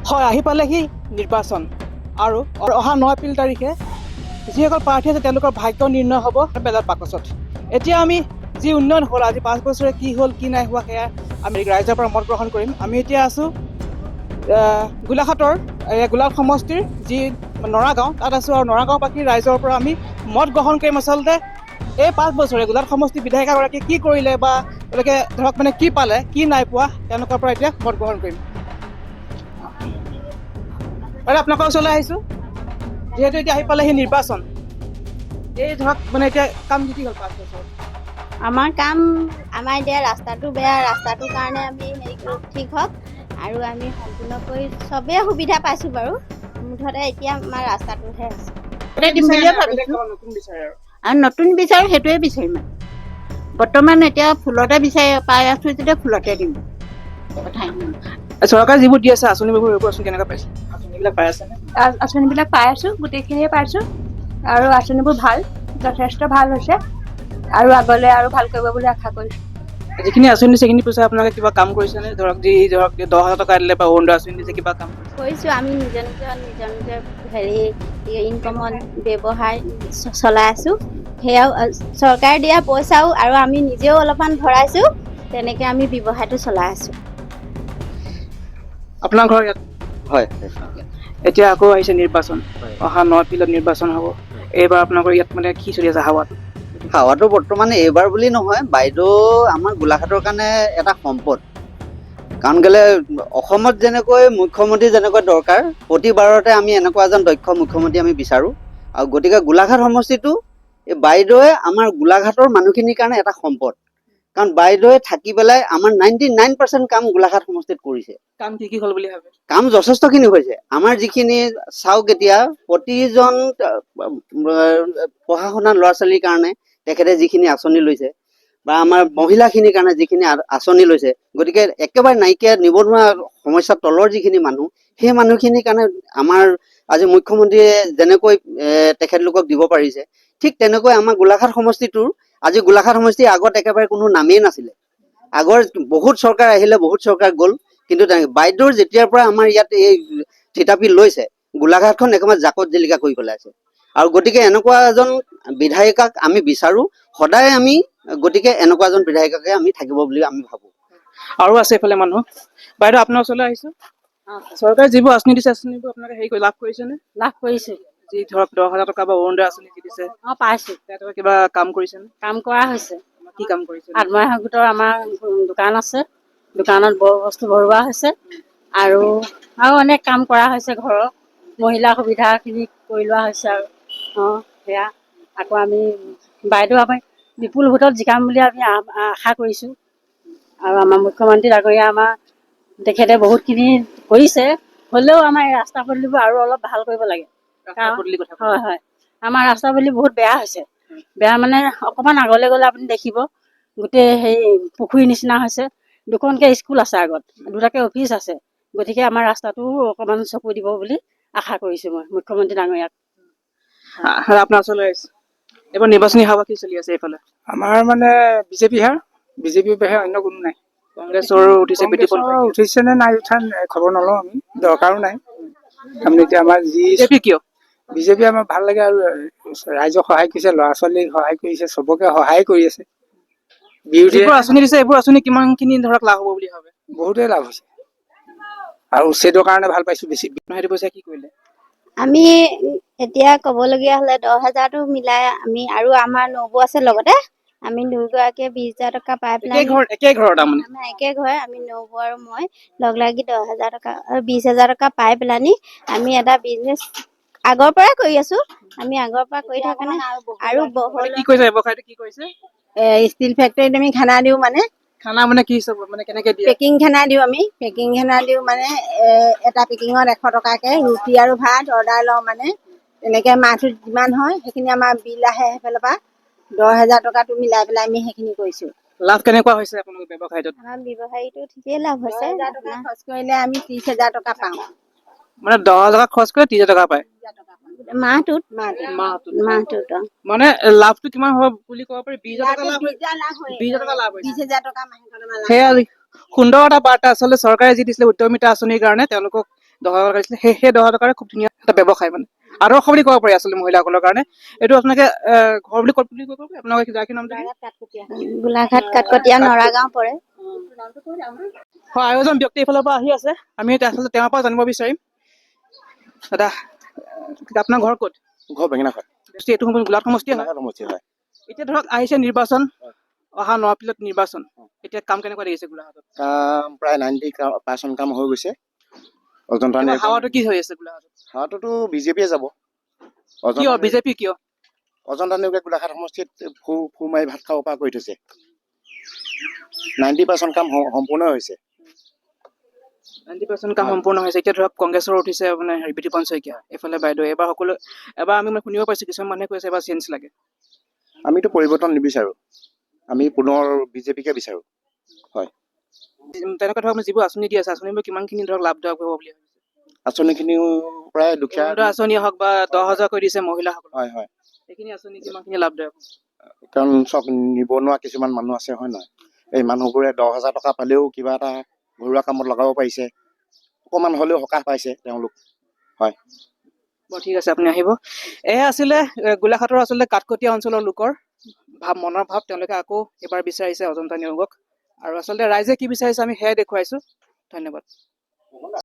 হয়, আহি পালেহি নিৰ্বাচন আৰু অহা 9 এপ্ৰিল তাৰিখে যিসকল প্ৰাৰ্থী আছে তেওঁলোকৰ ভাগ্য নিৰ্ণয় হ'ব বেলেগ বাকচত। এতিয়া আমি যি উন্নয়ন হ'ল আজি 5 বছৰে কি হ'ল কি নাই হোৱা সেয়া আমি ৰাইজৰ পৰা মত গ্ৰহণ কৰিম। আমি এতিয়া আছোঁ গোলাঘাটৰ গোলাঘাট সমষ্টিৰ যি নৰাগাঁও তাত আছোঁ আৰু নৰাগাঁওবাসীৰ ৰাইজৰ পৰা আমি মত গ্ৰহণ কৰিম। আচলতে এই 5 বছৰে গোলাঘাট সমষ্টিৰ বিধায়িকাগৰাকীয়ে কি কৰিলে বা তেওঁলোকে ধৰক মানে কি পালে কি নাই পোৱা তেওঁলোকৰ পৰা এতিয়া মত গ্ৰহণ কৰিম। আৰু আপোনালোকৰ ওচৰলৈ আহিছোঁ যিহেতু এতিয়া আহি পালেহি নিৰ্বাচন। এই ধৰক মানে এতিয়া কাম কি হ'ল 5 বছৰ? আমাৰ কাম আমাৰ এতিয়া ৰাস্তাটো বেয়া, ৰাস্তাটোৰ কাৰণে আমি হেৰি ঠিক হওক আৰু আমি সম্পূৰ্ণকৈ চবেই সুবিধা পাইছোঁ বাৰু। মুঠতে এতিয়া আমাৰ ৰাস্তাটোহে আছে দিম বুলিয়ে ভাবিছোঁ আৰু নতুন বিচাৰোঁ সেইটোৱে বিচাৰিম। বৰ্তমান এতিয়া ফুলতে বিচাৰি পাই আছোঁ যেতিয়া ফুলতে দিম। চৰকাৰে যিবোৰ দি আছে আঁচনিবোৰ এইবোৰ আঁচনি কেনেকুৱা পাইছে? আঁচনিবিলাক পাই আছেনে? আঁচনিবিলাক পাই আছোঁ, গোটেইখিনিয়ে পাইছোঁ আৰু আঁচনিবোৰ ভাল, যথেষ্ট ভাল হৈছে আৰু আগলৈ আৰু ভাল কৰিব বুলি আশা কৰিছোঁ। যিখিনি আঁচনি দিছে সেইখিনি পইচা আপোনালোকে কিবা কাম কৰিছেনে? ধৰক 10,000 টকা দিলে বা অৰুণোদয় আঁচনি দিছে কিবা কাম কৰিছোঁ। আমি নিজৰ হেৰি ইনকমত ব্যৱসায় চলাই আছোঁ। সেয়াও চৰকাৰে দিয়া পইচাও আৰু আমি নিজেও অলপমান ভৰাইছোঁ, তেনেকৈ আমি ব্যৱসায়টো চলাই আছোঁ। আপোনাৰ ঘৰ ইয়াত? হয়। এতিয়া আকৌ আহিছে নিৰ্বাচন, অহা 9 এপ্ৰিলত নিৰ্বাচন হ'ব। এইবাৰ আপোনালোকৰ ইয়াত মানে কি চলি আছে হাৱাত? হাৱাটো বৰ্তমান এইবাৰ বুলি নহয়, বাইদেউ আমাৰ গোলাঘাটৰ কাৰণে এটা সম্পদ। কাৰণ কেলে অসমত যেনেকৈ মুখ্যমন্ত্ৰী যেনেকৈ দৰকাৰ, প্ৰতিবাৰতে আমি এনেকুৱা এজন দক্ষ মুখ্যমন্ত্ৰী আমি বিচাৰোঁ। আৰু গতিকে গোলাঘাট সমষ্টিটো এই বাইদেৱে আমাৰ গোলাঘাটৰ মানুহখিনিৰ কাৰণে এটা সম্পদ। কাৰণ বাইদেৱে থাকি পেলাই আমাৰ 99% কাম গোলাঘাট সমষ্টিত কৰিছে। কাম কি হ'ল বুলি ভাবে? কাম যথেষ্টখিনি হৈছে। আমাৰ যিখিনি চাওক এতিয়া প্ৰতিজন পঢ়া শুনা ল'ৰা ছোৱালীৰ কাৰণে তেখেতে যিখিনি আঁচনি লৈছে বা আমাৰ মহিলাখিনিৰ কাৰণে যিখিনি আঁচনি লৈছে, গতিকে একেবাৰে নাইকিয়া নিবনুৱা সমস্যাৰ তলৰ যিখিনি মানুহ, সেই মানুহখিনিৰ কাৰণে আমাৰ আজি মুখ্যমন্ত্ৰীয়ে যেনেকৈ তেখেতলোকক দিব পাৰিছে, ঠিক তেনেকৈ আমাৰ গোলাঘাট সমষ্টিটোৰ আজি গোলাঘাট সমষ্টিৰ আগত একেবাৰে কোনো নামেই নাছিলে। আগৰ বহুত চৰকাৰ আহিলে, বহুত চৰকাৰ গ'ল, কিন্তু বাইদেউৰ যেতিয়াৰ পৰা আমাৰ ইয়াত এই থিতাপি লৈছে, গোলাঘাটখন একেবাৰে জাকত জিলিকা কৰি পেলাইছে। আৰু গতিকে এনেকুৱা এজন বিধায়িকাক আমি বিচাৰোঁ, সদায় আমি গতিকে এনেকুৱা এজন বিধায়িকাকে আমি থাকিব বুলি আমি ভাবোঁ। আৰু আছে এইফালে মানুহ। বাইদেউ আপোনাৰ ওচৰলৈ আহিছোঁ। চৰকাৰে যিবোৰ আঁচনি দিছে আঁচনিবোৰ আপোনালোকে হেৰি কৰি লাভ কৰিছেনে? লাভ কৰিছোঁ। যি ধৰক 10,000 টকা বা অৰুণোদয় আঁচনি যি দিছে পাইছোঁ। তেওঁলোকে কিবা কাম কৰিছেনে? কাম কৰা হৈছে। কি কাম কৰিছে? আত্মসহায়ক গোটৰ আমাৰ দোকান আছে, দোকানত বস্তু ভৰোৱা হৈছে আৰু অনেক কাম কৰা হৈছে। ঘৰৰ মহিলা সুবিধাখিনি কৰি লোৱা হৈছে আৰু সেয়া আকৌ আমি বাইদেউ আমি বিপুল ভোটত জিকাম বুলি আমি আশা কৰিছোঁ। আৰু আমাৰ মুখ্যমন্ত্ৰী ডাঙৰীয়া আমাৰ তেখেতে বহুতখিনি কৰিছে, হ'লেও আমাৰ এই ৰাস্তা পদূলিবোৰ আৰু অলপ ভাল কৰিব লাগে। হয় হয়, আমাৰ ৰাস্তা পদূলি বহুত বেয়া হৈছে। বেয়া মানে অকণমান আগলৈ গ'লে আপুনি দেখিব গোটেই হেৰি পুখুৰীৰ নিচিনা হৈছে। দুখনকৈ স্কুল আছে আগত, দুটাকৈ অফিচ আছে। গতিকে আমাৰ ৰাস্তাটো অকণমান চকু দিব বুলি আশা কৰিছোঁ মই মুখ্যমন্ত্ৰী ডাঙৰীয়াক। আপোনাৰ ওচৰলৈ আহিছোঁ। এইবাৰ নিৰ্বাচনী হাৱা কি চলি আছে এইফালে? আমাৰ মানে বিজেপিহে, বিজেপিৰ বাহিৰে অন্য কোনো নাই। কংগ্ৰেছৰ উঠিছে, উঠিছে নে নাই উঠা খবৰ নলওঁ আমি, দৰকাৰো নাই। তাৰমানে এতিয়া আমাৰ বিজেপি কিয়? বিজেপি আমাৰ ভাল লাগে আৰু ৰাইজক সহায় কৰিছে, ল'ৰা ছোৱালীক সহায় কৰিছে, চবকে সহায় কৰি আছে। যিবোৰ আঁচনি দিছে এইবোৰ আঁচনি কিমানখিনি ধৰক লাভ হ'ব বুলি ভাবে? বহুতেই লাভ হৈছে আৰু উচ্ছেদৰ কাৰণে ভাল পাইছোঁ বেছি। সেইটো পইচা কি কৰিলে? আমি এতিয়া ক'বলগীয়া হ'লে 10,000টো মিলাই আমি আৰু আমাৰ নবৌ আছে লগতে, আমি দুয়োগৰাকীয়ে 20,000 টকা পাই পেলাই একে ঘৰৰ তাৰমানে আমাৰ একে ঘৰে, আমি নবৌ আৰু মই লগ লাগি 10,000 টকা 20,000 টকা পাই পেলানি আমি এটা বিজনেছ আগৰ পৰাই কৰি আছোঁ। আমি আগৰ পৰা কৰি থকা কাৰণে আৰু কি কৰিছে? ব্যৱসায়টো কি কৰিছে? ষ্টীল ফেক্টৰীত আমি খানা দিওঁ, মানে খানা মানে কি চব মানে কেনেকে দিয়ে? পেকিং খানা দিওঁ। আমি পেকিং খানা দিওঁ মানে এটা পেকিঙত 100 টকাকৈ ৰুটি আৰু ভাত অৰ্ডাৰ লওঁ। মানে তেনেকৈ মাহটোত যিমান হয় সেইখিনি আমাৰ বিল আহে, সেইফালৰ পৰা 10,000 টকাটো মিলাই পেলাই আমি সেইখিনি কৰিছোঁ। লাভ কেনেকুৱা হৈছে আপোনালোকৰ ব্যৱসায়টোত? আমাৰ ব্যৱসায়ীটো ঠিকেই লাভ হৈছে। 10,000 টকা খৰচ কৰিলে আমি 30,000 টকা পাওঁ। মানে 10,000 টকা খৰচ কৰি 30,000 টকা পায় মাহটোত মানে লাভটো কিমান হ'ব বুলি ক'ব পাৰি? 20,000 টকা লাভ হয়। 20,000 টকা লাভ হৈছে। 20,000 টকা মাহেকত আমাৰ লাভ। সেয়া সুন্দৰ এটা বাৰ্তা। আচলতে চৰকাৰে যি দিছিলে উদ্যমিতা আঁচনিৰ কাৰণে তেওঁলোকক 10,000 টকা দিছিলে সেই 10,000 টকাৰে খুব ধুনীয়া এটা ব্যৱসায় মানে আদৰ্শ বুলি ক'ব পাৰি আচলতে মহিলাসকলৰ কাৰণে এইটো আপোনালোকে ঘৰ বুলি ক'ত বুলি ক'ব আপোনালোকে যাৰ কি নাম গোলাঘাট কাটকটীয়া নৰাগাঁও পৰে। হয় আৰু এজন ব্যক্তি এইফালৰ পৰা আহি আছে আমি আচলতে তেওঁৰ পৰা জানিব বিচাৰিম দাদা আপোনাৰ ঘৰ ক'ত ঘৰ বেঙেনাখোৱা এইটো গোলাঘাট সমষ্টি হয় সমষ্টি হয়। এতিয়া ধৰক আহিছে নিৰ্বাচন অহা 9 এপ্ৰিলত নিৰ্বাচন এতিয়া কাম কেনেকুৱা দেখিছে গোলাঘাটত কাম প্ৰায় 90% কাম হৈ গৈছে। অজন্তা এবাৰ হাৱাটো কি হৈ আছে গোলাঘাটত হাৱাটোতো বিজেপিয়ে যাব। কিয় বিজেপি কিয় অজন্তা নেওগে গোলাঘাট সমষ্টিত ফু মাৰি ভাত খাব পৰা কৰি থৈছে। 90% কাম সম্পূৰ্ণ হৈছে। 90% কাম সম্পূৰ্ণ হৈছে এতিয়া ধৰক কংগ্ৰেছৰ উঠিছে মানে বিধিপন শইকীয়া এইফালে বাইদেউ এবাৰ আমি মানে শুনিব পাইছো কিছুমান মানুহে কৈছে এবাৰ চেঞ্জ লাগে আমিতো পৰিৱৰ্তন নিবিচাৰো আমি পুনৰ বিজেপিকে বিচাৰো। হয় তেনেকুৱা ধৰক যিবোৰ আঁচনি দি আছে আঁচনিবোৰ কিমানখিনি ধৰক লাভদায়ক হ'ব বুলি ভাবিছে আঁচনিখিনিও প্ৰায় দুখীয়া অৰুণোদয় আঁচনি হওক বা 10,000 কৰি দিছে মহিলাসকলক হয় হয় এইখিনি আঁচনি কিমানখিনি লাভদায়ক কাৰণ চব নিবনুৱা কিছুমান মানুহ আছে হয় নহয় এই মানুহবোৰে 10,000 টকা পালেও কিবা এটা ঘৰুৱা কামত লগাব পাৰিছে অকণমান হ'লেও সকাহ পাইছে তেওঁলোক। হয় বাৰু ঠিক আছে আপুনি আহিব এয়া আছিলে গোলাঘাটৰ আচলতে কাটকটীয়া অঞ্চলৰ লোকৰ মনৰ ভাৱ তেওঁলোকে আকৌ এবাৰ বিচাৰিছে অজন্তা নেওগক আৰু আচলতে ৰাইজে কি বিচাৰিছে আমি সেয়াই দেখুৱাইছো ধন্যবাদ।